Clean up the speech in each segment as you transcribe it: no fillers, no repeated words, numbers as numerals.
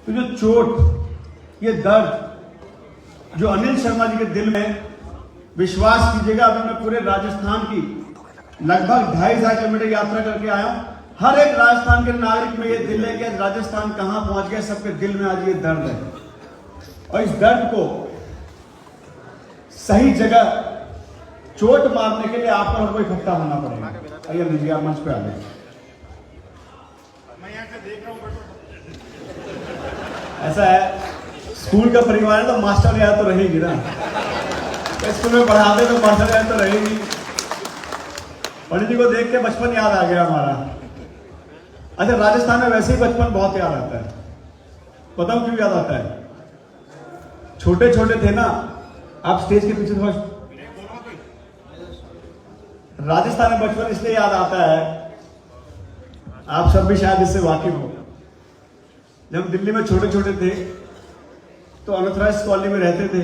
तो जो चोट, ये दर्द जो अनिल शर्मा जी के दिल में, विश्वास कीजिएगा, अभी मैं पूरे राजस्थान की लगभग 2.5 किलोमीटर यात्रा करके आया हूं। हर एक राजस्थान के नागरिक में ये दिल है कि आज राजस्थान कहां पहुंच गया, सबके दिल में आज ये दर्द है। और इस दर्द को सही जगह चोट मारने के लिए आप पर हमको इकट्ठा होना पड़ेगा। आइए लीजिए, आप मंच पे आ गए। मैं यहाँ से देख रहा हूँ। ऐसा है, स्कूल का परिवार है तो मास्टर याद तो रहेगी ना। स्कूल में पढ़ाते तो मास्टर याद तो रहेगी। पंडित जी को देख के बचपन याद आ गया हमारा। अच्छा, राजस्थान में वैसे ही बचपन बहुत याद आता है। बताओ क्यों याद आता है? छोटे छोटे थे ना आप, स्टेज के पीछे थोड़ा। राजस्थान में बचपन इसलिए याद आता है, आप सब भी शायद इससे वाकिफ हो। जब दिल्ली में छोटे छोटे थे तो अनथराइज्ड कॉलोनी में रहते थे,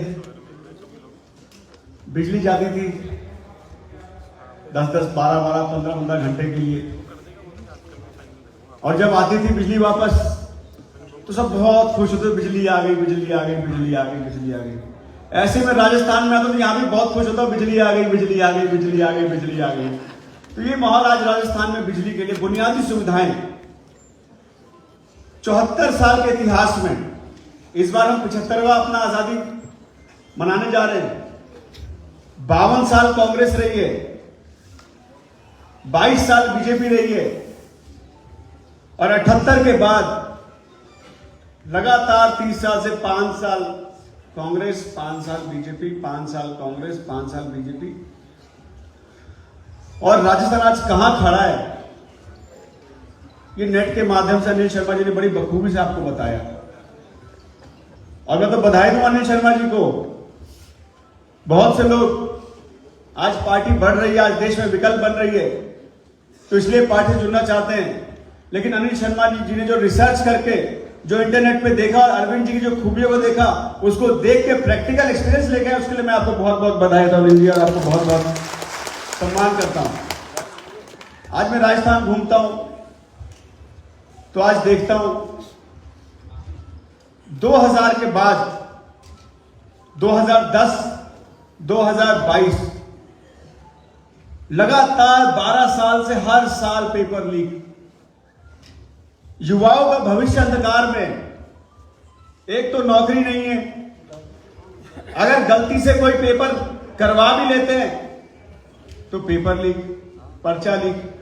बिजली जाती थी 10-10, 12-12, 15-15 घंटे के लिए, और जब आती थी बिजली वापस तो सब बहुत खुश होते, बिजली आ गई, बिजली आ गई, बिजली आ गई, बिजली आ गई। ऐसे में राजस्थान में आता तो यहाँ भी बहुत खुश होता, बिजली आ गई, बिजली आ गई, बिजली आ गई, बिजली आ गई। तो ये माहौल आज राजस्थान में बिजली के लिए बुनियादी सुविधाएं 74 साल के इतिहास में, इस बार हम 75वां अपना आजादी मनाने जा रहे हैं। 52 साल कांग्रेस रही है, 22 साल बीजेपी रही है, और 78 के बाद लगातार 30 साल से 5 साल कांग्रेस, 5 साल बीजेपी, 5 साल कांग्रेस, 5 साल बीजेपी। और राजस्थान आज कहां खड़ा है, ये नेट के माध्यम से अनिल शर्मा जी ने बड़ी बखूबी से आपको बताया। और मैं तो बधाई दूं अनिल शर्मा जी को। बहुत से लोग, आज पार्टी बढ़ रही है, आज देश में विकल्प बन रही है, तो इसलिए पार्टी जुड़ना चाहते हैं। लेकिन अनिल शर्मा जी ने जो रिसर्च करके, जो इंटरनेट पे देखा और अरविंद जी की जो खूबियों को देखा, उसको देख के प्रैक्टिकल एक्सपीरियंस लेके आए, उसके लिए मैं आपको बहुत बहुत बधाई देता हूं और आपको बहुत बहुत सम्मान करता हूं। आज मैं राजस्थान घूमता हूं तो आज देखता हूं 2000 के बाद 2010, 2022 लगातार 12 साल से हर साल पेपर लीक। युवाओं का भविष्य अंधकार में। एक तो नौकरी नहीं है, अगर गलती से कोई पेपर करवा भी लेते हैं तो पेपर लीक, पर्चा लीक।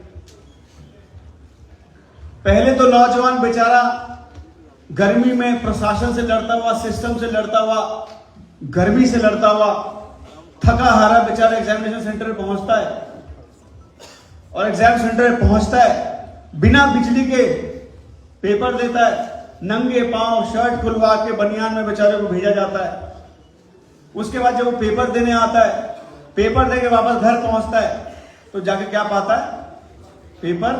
पहले तो नौजवान बेचारा गर्मी में प्रशासन से लड़ता हुआ, सिस्टम से लड़ता हुआ, गर्मी से लड़ता हुआ, थका हारा बेचारा एग्जामिनेशन सेंटर में पहुंचता है, और एग्जाम सेंटर में पहुंचता है बिना बिजली के पेपर देता है, नंगे पांव शर्ट खुलवा के बनियान में बेचारे को भेजा जाता है। उसके बाद जब वो पेपर देने आता है, पेपर देके वापस घर पहुंचता है, तो जाके क्या पाता है? Paper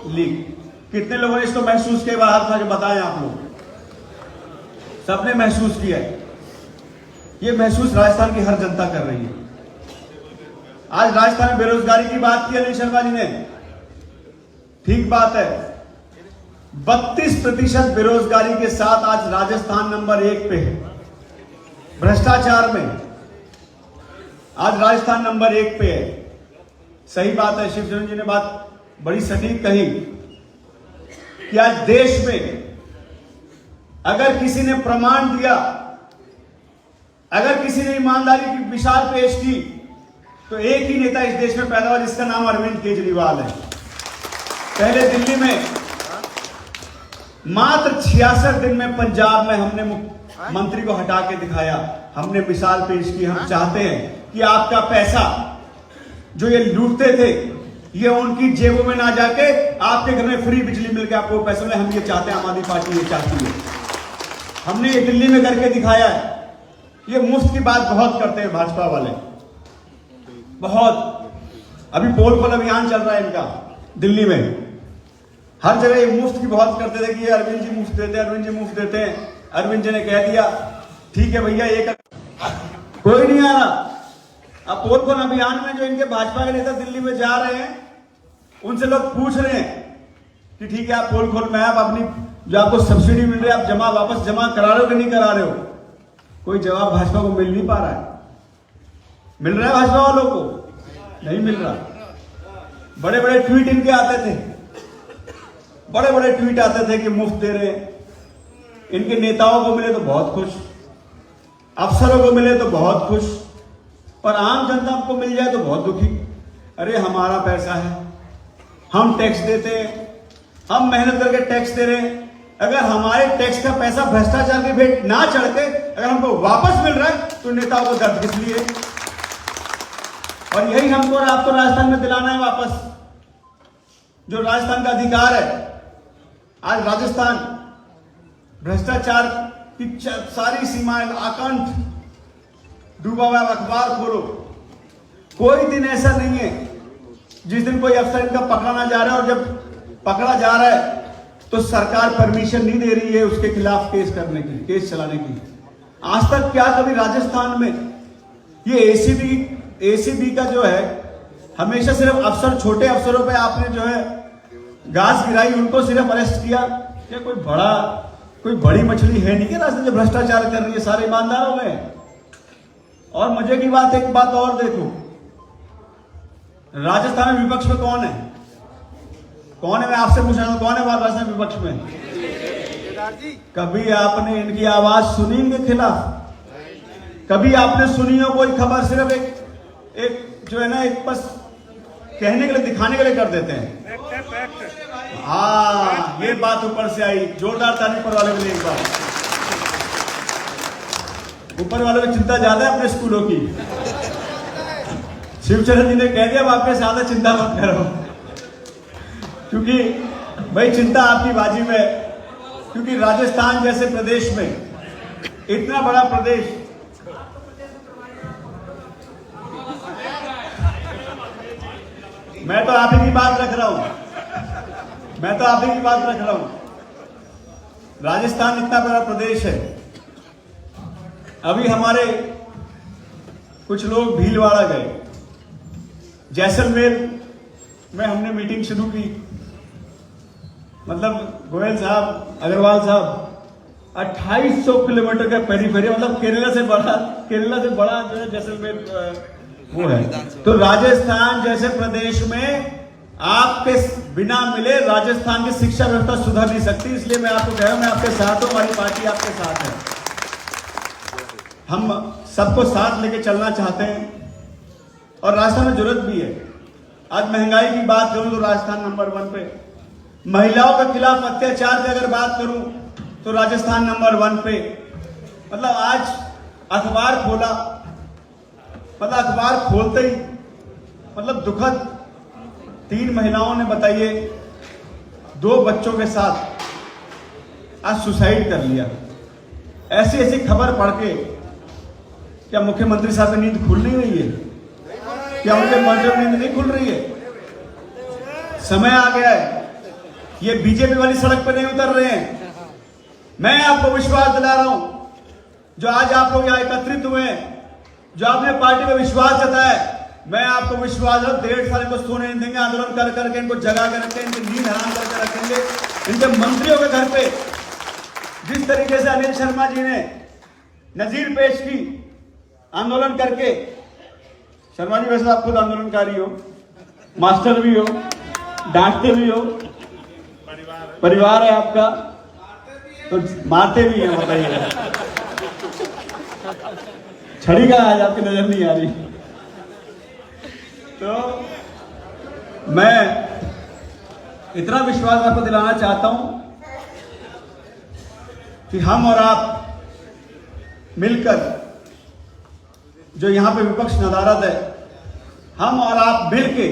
leak. कितने लोगों ने इसको महसूस किया? बाहर था कि बताएं आप लोग। सबने महसूस किया है। ये महसूस राजस्थान की हर जनता कर रही है। आज राजस्थान में बेरोजगारी की बात की अनिल शर्मा जी ने, ठीक बात है। 32% बेरोजगारी के साथ आज राजस्थान नंबर 1 पे है। भ्रष्टाचार में आज राजस्थान नंबर 1 पे है। सही बात है, शिवचरण जी ने बात बड़ी सटीक कही कि आज देश में अगर किसी ने प्रमाण दिया, अगर किसी ने ईमानदारी की मिसाल पेश की, तो एक ही नेता इस देश में पैदा हुआ जिसका नाम अरविंद केजरीवाल है। पहले दिल्ली में मात्र 66 दिन में पंजाब में हमने मंत्री को हटा के दिखाया, हमने मिसाल पेश की। हम चाहते हैं कि आपका पैसा जो ये लूटते थे, ये उनकी जेबों में ना जाके आपके घर में फ्री बिजली मिलकर आपको पैसे मिले। हम ये चाहते हैं, आम आदमी पार्टी ये चाहती है। हमने ये दिल्ली में करके दिखाया है। ये मुफ्त की बात बहुत करते हैं भाजपा वाले, बहुत। अभी पोल पोल अभियान चल रहा है इनका दिल्ली में, हर जगह ये मुफ्त की बहुत करते थे कि ये अरविंद जी मुफ्त देते हैं, अरविंद जी मुफ्त देते हैं। अरविंद जी ने कह दिया ठीक है भैया, ये कोई नहीं आ रहा। अब पोल पोल अभियान में जो इनके भाजपा के नेता दिल्ली में जा रहे हैं, उनसे लोग पूछ रहे हैं कि ठीक है आप पोल खोल में आप अपनी जो आपको सब्सिडी मिल रही है, आप जमा वापस जमा करा रहे हो कि नहीं करा रहे हो? कोई जवाब भाजपा को मिल नहीं पा रहा है। मिल रहा है भाजपा वालों को? नहीं मिल रहा। बड़े बड़े ट्वीट इनके आते थे, बड़े बड़े ट्वीट आते थे कि मुफ्त दे रहे हैं। इनके नेताओं को मिले तो बहुत खुश, अफसरों को मिले तो बहुत खुश, पर आम जनता को मिल जाए तो बहुत दुखी। अरे हमारा पैसा है, हम टैक्स देते हैं, हम मेहनत करके टैक्स दे रहे हैं। अगर हमारे टैक्स का पैसा भ्रष्टाचार के भेंट ना चढ़ के अगर हमको वापस मिल रहा है तो नेताओं को दर्द किस लिए? और यही हमको और आपको राजस्थान में दिलाना है वापस, जो राजस्थान का अधिकार है। आज राजस्थान भ्रष्टाचार की सारी सीमाएं आकंठ डूबा हुआ। अखबार खोलो, कोई दिन ऐसा नहीं है जिस दिन कोई अफसर इनका पकड़ा ना जा रहा है, और जब पकड़ा जा रहा है तो सरकार परमिशन नहीं दे रही है उसके खिलाफ केस करने की, केस चलाने की। आज तक क्या कभी राजस्थान में ये एसीबी का जो है, हमेशा सिर्फ अफसर, छोटे अफसरों पे आपने जो है घास गिराई, उनको सिर्फ अरेस्ट किया? क्या कोई बड़ी मछली है नहीं कि राजस्थान जो भ्रष्टाचार कर रही है सारे ईमानदारों में? और मजे की बात, एक बात और देखो, राजस्थान में विपक्ष में कौन है? कौन है? मैं आपसे पूछ रहा हूं, कौन है राजस्थान विपक्ष में? कभी आपने इनकी आवाज सुनी इनके खिलाफ? कभी आपने सुनी हो कोई खबर? सिर्फ एक जो है ना, एक बस कहने के लिए, दिखाने के लिए कर देते हैं। हाँ, ये बात ऊपर से आई। जोरदार ताली ऊपर वाले के लिए एक बार। ऊपर वालों की चिंता ज्यादा है अपने स्कूलों की। शिवचरण जी ने कह दिया, आपके साथ चिंता मत करो, क्योंकि भाई चिंता आपकी बाजी में। क्योंकि राजस्थान जैसे प्रदेश में, इतना बड़ा प्रदेश, मैं तो आप ही की बात रख रहा हूं, राजस्थान इतना बड़ा प्रदेश है। अभी हमारे कुछ लोग भीलवाड़ा गए, जैसलमेर में हमने मीटिंग शुरू की। मतलब गोयल साहब, अग्रवाल साहब, 2800 किलोमीटर का पेरीफेरी, मतलब केरला से बड़ा जो है जैसलमेर वो है। तो राजस्थान जैसे प्रदेश में आपके बिना मिले राजस्थान की शिक्षा व्यवस्था सुधर नहीं सकती। इसलिए मैं आपको कह रहा हूं, मैं आपके साथ हूं, हमारी पार्टी आपके साथ है। हम सबको साथ लेके चलना चाहते हैं और राजस्थान में जरूरत भी है। आज महंगाई की बात करूं तो राजस्थान नंबर 1 पे, महिलाओं के खिलाफ अत्याचार की अगर बात करूं तो राजस्थान नंबर 1 पे। मतलब आज अखबार खोला, मतलब अखबार खोलते ही मतलब दुखद, 3 महिलाओं ने, बताइए, 2 बच्चों के साथ आज सुसाइड कर लिया। ऐसी ऐसी खबर पढ़ के क्या मुख्यमंत्री साहब की नींद खुल नहीं रही है? क्या उनके मन में नींद नहीं खुल रही है? समय आ गया है, ये बीजेपी वाली सड़क पर नहीं उतर रहे हैं। मैं आपको विश्वास दिला रहा हूं, जो आज आप लोग यहां एकत्रित हुए हैं, जो आपने पार्टी में विश्वास जताया है, मैं आपको विश्वास है 1.5 साल को सोने नहीं देंगे। आंदोलन कर करके इनको जगा के रखेंगे, इनकी नींद हराम करके रखेंगे। इनके मंत्रियों के घर पे जिस तरीके से अनिल शर्मा जी ने नजीर पेश की आंदोलन करके, शर्मा जी वैसे आप खुद आंदोलनकारी हो, मास्टर भी हो, डांटते भी हो, परिवार है आपका, तो मारते भी हैं, बताइए। छड़ी का आज आपकी नजर नहीं आ रही। तो मैं इतना विश्वास आपको दिलाना चाहता हूं कि हम और आप मिलकर, जो यहां पे विपक्ष नदारद है, हम और आप मिलके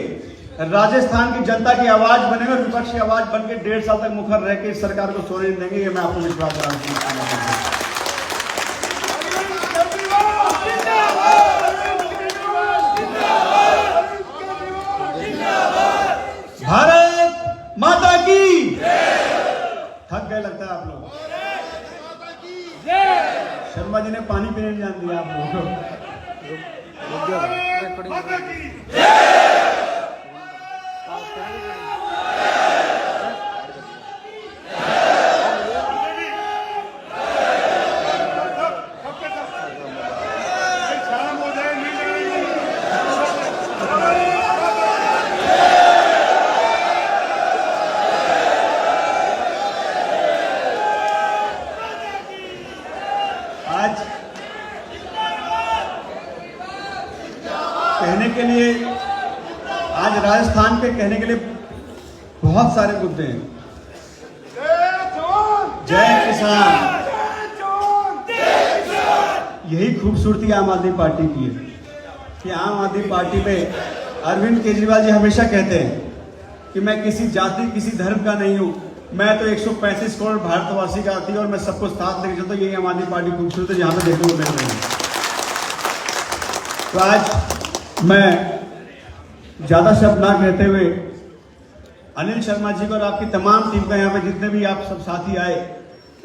राजस्थान की जनता की आवाज बनेंगे और विपक्ष की आवाज बनकर 1.5 साल तक मुखर रह के इस सरकार को सोने नहीं देंगे। ये मैं आपको विश्वास दिलाना। भारत माता की। थक गए लगता है आप लोग। शर्मा जी ने पानी पीने नहीं जान दिया आप लोगों को। आज कहने के लिए, आज राजस्थान के कहने के लिए बहुत सारे मुद्दे हैं। जय किसान, यही खूबसूरती आम आदमी पार्टी की है कि आम आदमी पार्टी में अरविंद केजरीवाल जी हमेशा कहते हैं कि मैं किसी जाति किसी धर्म का नहीं हूं, मैं तो 135 करोड़ भारतवासी का आती हूं और मैं सबको साथ लेकर चलता हूं। यही आम आदमी पार्टी खूबसूरत है जहां पे देखने को मिल रही है। तो आज मैं ज्यादा शब्द ना कहते हुए अनिल शर्मा जी को और आपकी तमाम टीम का, यहाँ पे जितने भी आप सब साथी आए,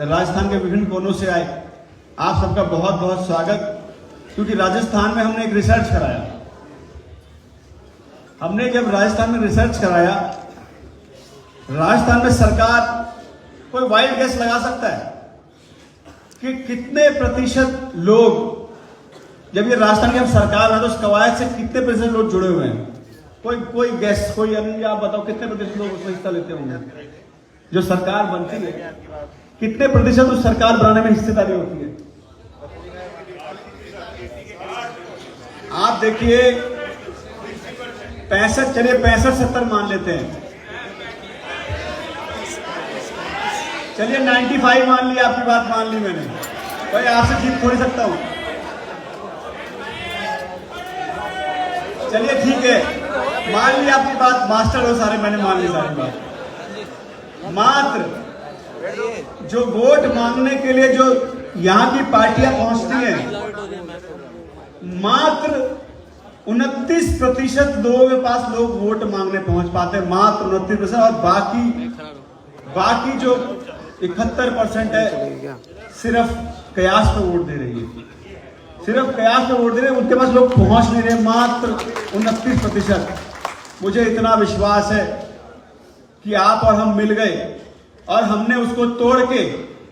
राजस्थान के विभिन्न कोनों से आए, आप सबका बहुत बहुत स्वागत। क्योंकि राजस्थान में हमने एक रिसर्च कराया। हमने जब राजस्थान में रिसर्च कराया, राजस्थान में सरकार, कोई वाइल्ड गेस लगा सकता है कि कितने प्रतिशत लोग, जब ये राजस्थान की हम सरकार है तो उस कवायद से कितने प्रतिशत लोग जुड़े हुए हैं? कोई गैस, कोई अनिल, आप बताओ कितने प्रतिशत लोग उसमें हिस्सा लेते होंगे? जो सरकार बनती है, कितने प्रतिशत उस सरकार बनाने में हिस्सेदारी होती है? आप देखिए 65, चलिए 65-70 मान लेते हैं, चलिए 95 मान लिया, आपकी बात मान ली मैंने, भाई आपसे जीत थोड़ी सकता हूं। चलिए ठीक है, मान लिया आपकी बात, मास्टर हो सारे, मैंने मान ली सारी बात। मात्र जो वोट मांगने के लिए जो यहां की पार्टियां पहुंचती हैं, मात्र 29% लोगों के पास लोग वोट मांगने पहुंच पाते हैं, मात्र 29%। और बाकी जो 71% है सिर्फ कयास पे वोट दे रही है, सिर्फ कयास पे वोट दे रहे हैं, उनके पास लोग पहुंच नहीं रहे, मात्र 29%। मुझे इतना विश्वास है कि आप और हम मिल गए और हमने उसको तोड़ के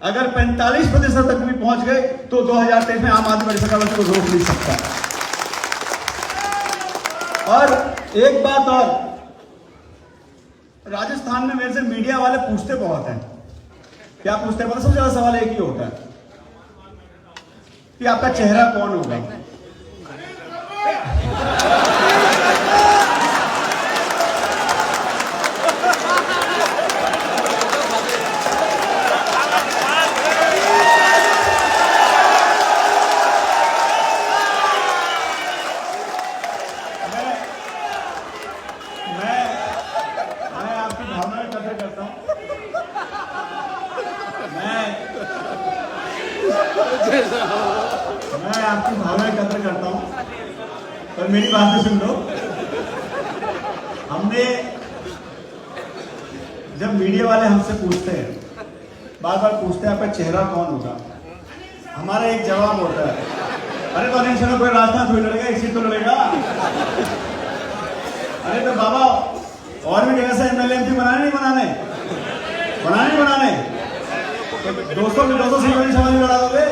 अगर 45% तक भी पहुंच गए तो 2023 में आम आदमी पार्टी सरकार उसको रोक नहीं सकता। और एक बात और, राजस्थान में मेरे से मीडिया वाले पूछते बहुत हैं। क्या पूछते हैं? सबसे ज्यादा सवाल एक ही होता है कि आपका चेहरा कौन होगा। मैं आपकी भावना की कदर करता हूं। मैं आपकी भावना की कदर करता हूं, पर मेरी बात तो सुन लो। हमने, जब मीडिया वाले हमसे पूछते हैं, बार बार पूछते हैं आपका चेहरा कौन होगा, हमारा एक जवाब होता है, अरे तो अनिल शर्मा कोई राजस्थान थोड़ी लड़ेगा, इसी तो लड़ेगा। अरे तो बाबा और भी जगह से एमएलए एमपी बनाने तो 200 में 200 सीट वाली समाज लड़ा दोगे,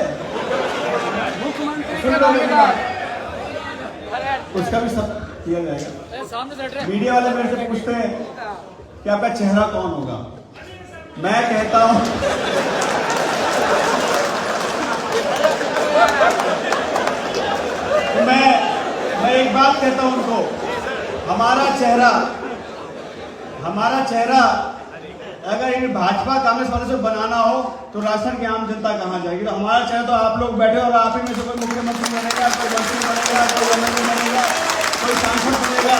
उसका भी सब किया जाएगा। मीडिया वाले मेरे से पूछते हैं कि आपका चेहरा कौन होगा, मैं कहता हूं मैं एक बात कहता हूं उनको, हमारा चेहरा अगर इन भाजपा कांग्रेस वाले से बनाना हो तो राजस्थान की आम जनता कहां जाएगी? तो हमारा चेहरा तो आप लोग बैठे और आप ही में से कोई मुख्यमंत्री बनेगा, कोई मंत्री बनेगा, कोई एमएलए बनेगा, कोई सांसद बनेगा,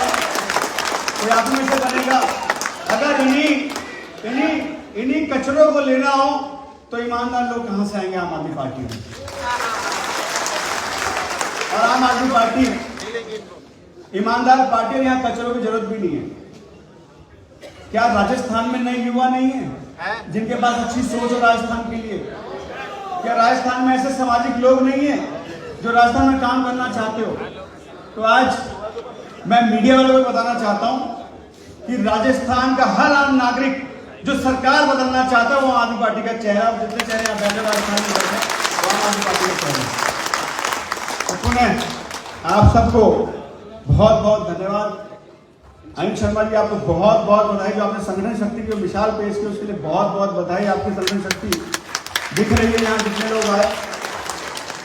कोई आप ही में से बनेगा। अगर इन्हीं कचरों को लेना हो तो ईमानदार लोग कहां से आएंगे आम आदमी पार्टी में? और आम आदमी पार्टी ईमानदार पार्टी, और यहाँ कचरों की जरूरत भी नहीं है। क्या राजस्थान में नए युवा नहीं है जिनके पास अच्छी सोच हो राजस्थान के लिए? क्या राजस्थान में ऐसे सामाजिक लोग नहीं है जो राजस्थान में काम करना चाहते हो? तो आज मैं मीडिया वालों को बताना चाहता हूं कि राजस्थान का हर आम नागरिक जो सरकार बदलना चाहता है वो आम आदमी पार्टी का चेहरा, जितने चेहरे यहाँ बैठे राजस्थान में बैठे वो आम आदमी पार्टी का चेहरा। तो पुनः आप सबको बहुत बहुत धन्यवाद। अनिल शर्मा जी, आपको बहुत बहुत बधाई, जो आपने संगठन शक्ति की मिसाल पेश की उसके लिए बहुत बहुत बधाई। आपकी संगठन शक्ति दिख रही है यहाँ जितने लोग आए।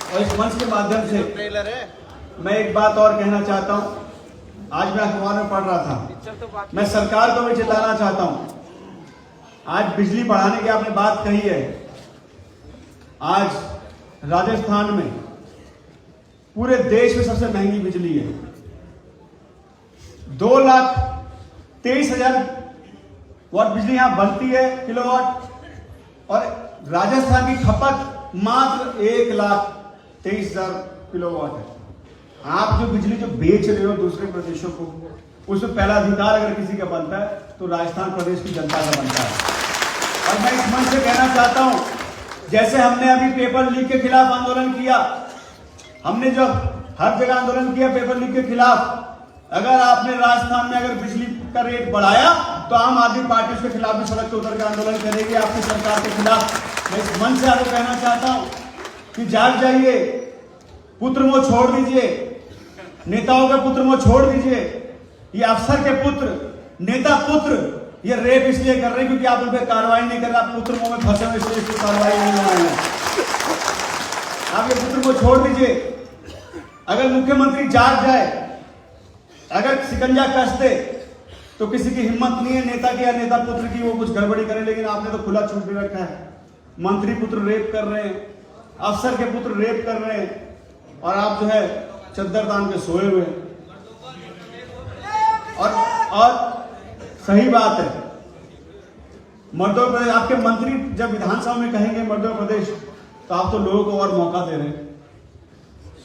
और इस मंच के माध्यम से मैं एक बात और कहना चाहता हूं। आज मैं अखबार में पढ़ रहा था, मैं सरकार को भी चेताना चाहता हूं। आज बिजली बढ़ाने की आपने बात कही है। आज राजस्थान में पूरे देश में सबसे महंगी बिजली है। 2,23,000 वाट बिजली यहां बनती है किलोवाट, और राजस्थान की खपत मात्र 1,23,000 किलोवाट है। आप जो बिजली जो बेच रहे हो दूसरे प्रदेशों को, उसमें पहला अधिकार अगर किसी का बनता है तो राजस्थान प्रदेश की जनता का बनता है। और मैं इस मंच से कहना चाहता हूं, जैसे हमने अभी पेपर लीक के खिलाफ आंदोलन किया, हमने जो हर जगह आंदोलन किया पेपर लीक के खिलाफ, अगर आपने राजस्थान में अगर बिजली का रेट बढ़ाया तो आम आदमी पार्टी उसके खिलाफ भी सड़क पर उतर कर आंदोलन करेगी आपकी सरकार के खिलाफ। मैं इस मंच से आपको कहना चाहता हूं कि जाग जाइए, पुत्र मोह छोड़ दीजिए, नेताओं के पुत्र मोह छोड़ दीजिए। ये अफसर के पुत्र, नेता पुत्र ये रेप इसलिए कर रहे हैं क्योंकि आप उन पर कार्रवाई नहीं कर रहे, आप पुत्र मोह में फंसे हुए इसलिए इसकी कार्रवाई नहीं हो रही है। आप ये पुत्र मोह छोड़ दीजिए। अगर मुख्यमंत्री जाग जाए, अगर शिकंजा कस दे, तो किसी की हिम्मत नहीं है नेता की या नेता पुत्र की वो कुछ गड़बड़ी करे। लेकिन आपने तो खुला छूट भी रखा है। मंत्री पुत्र रेप कर रहे हैं, अफसर के पुत्र रेप कर रहे हैं, और आप जो है चद्दर तान के सोए हुए। और सही बात है, मध्य प्रदेश आपके मंत्री जब विधानसभा में कहेंगे मध्य प्रदेश, तो आप तो लोगों को और मौका दे रहे हैं,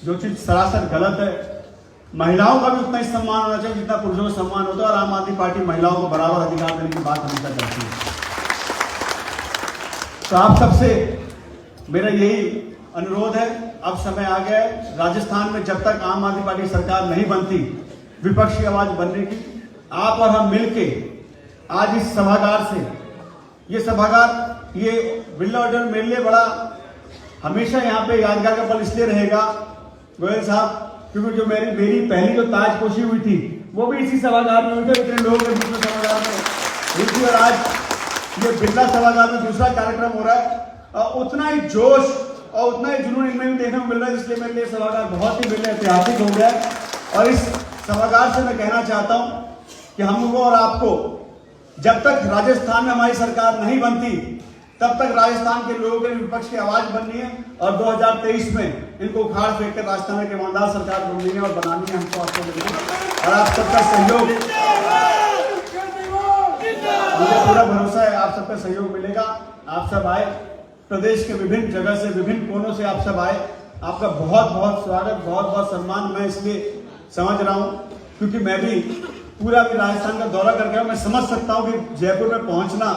जो चीज सरासर गलत है। महिलाओं का भी उतना ही सम्मान होना चाहिए जितना पुरुषों का सम्मान होता है, और आम आदमी पार्टी महिलाओं को बराबर अधिकार देने की बात हमेशा करती है। तो आप सबसे मेरा यही अनुरोध है, अब समय आ गया है। राजस्थान में जब तक आम आदमी पार्टी सरकार नहीं बनती, विपक्ष की आवाज बनने की, आप और हम मिलके आज इस सभागार से, ये सभागार, ये बिरला ऑडिटोरियम मेरे लिए बड़ा हमेशा यहाँ पे यादगार का पल इसलिए रहेगा गोयल साहब, क्योंकि जो मेरी पहली जो ताजपोशी हुई थी वो भी इसी सभागार में हुई थी, इतने लोगों के बीच में सभागार में हुई थी। और आज ये बिरला सभागार में दूसरा कार्यक्रम हो रहा है, और उतना ही जोश और उतना ही जुनून इनमें भी देखने को मिल रहा है, इसलिए मेरे लिए सभागार बहुत ही मेरे लिए ऐतिहासिक हो गया है। और इस सभागार से मैं कहना चाहता हूं कि हम लोगों और आपको, जब तक राजस्थान में हमारी सरकार नहीं बनती, तब तक राजस्थान के लोगों के विपक्ष की आवाज बननी है, और 2023 में इनको उखाड़ फेंक कर राजस्थान में ईमानदार सरकार बननी है और बनानी है हमको, आपको मिलेगी। और आप सबका सहयोग, मुझे पूरा भरोसा है आप सबका सहयोग मिलेगा। आप सब आए, प्रदेश के विभिन्न जगह से, विभिन्न कोनों से आप सब आए, आपका बहुत बहुत स्वागत, बहुत बहुत सम्मान। मैं इसलिए समझ रहा हूं क्योंकि मैं भी पूरा भी राजस्थान का दौरा करके मैं समझ सकता हूं कि जयपुर में पहुंचना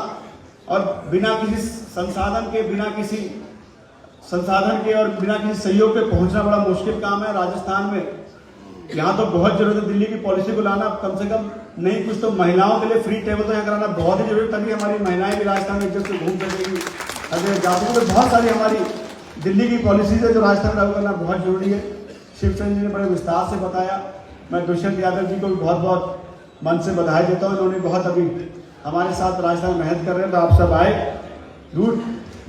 और बिना किसी संसाधन के, बिना किसी संसाधन के और बिना किसी सहयोग के पहुंचना बड़ा मुश्किल काम है। राजस्थान में यहाँ तो बहुत जरूरत है दिल्ली की पॉलिसी को लाना, कम से कम नहीं कुछ तो महिलाओं के लिए फ्री टेबल तो यहाँ कराना बहुत ही जरूरी, तभी हमारी महिलाएं भी राजस्थान में इज्जत से घूम सकेंगी। अगर जापुर में बहुत सारी हमारी दिल्ली की पॉलिसीज है जो राजस्थान में लागू करना बहुत जरूरी है। शिवसेना जी ने बड़े विस्तार से बताया। मैं दुष्यंत यादव जी को भी बहुत बहुत मन से बधाई देता हूँ, इन्होंने बहुत अभी हमारे साथ राजस्थान में मेहनत कर रहे हैं। तो आप सब आए, दूर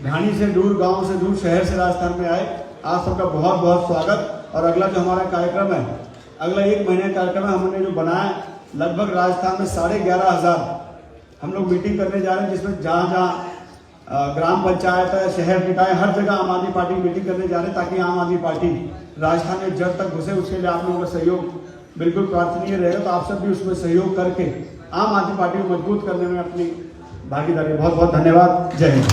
ढाणी से, दूर गांव से, दूर शहर से राजस्थान में आए, आप सबका बहुत बहुत स्वागत। और अगला जो हमारा कार्यक्रम है, अगला 1 महीने का कार्यक्रम है, हमने जो बनाया लगभग राजस्थान में 11,500 हम लोग मीटिंग करने जा रहे हैं, जिसमें जहाँ जहाँ ग्राम पंचायत है, शहर निकाय, हर जगह आम आदमी पार्टी की मीटिंग करने जा रहे हैं, ताकि आम आदमी पार्टी राजस्थान में जड़ तक घुसे। उसके लिए आप लोगों का सहयोग बिल्कुल प्रार्थनीय रहेगा। तो आप सब भी उसमें सहयोग करके आम आदमी पार्टी को मजबूत करने में अपनी भागीदारी। बहुत बहुत धन्यवाद। जय हिंद।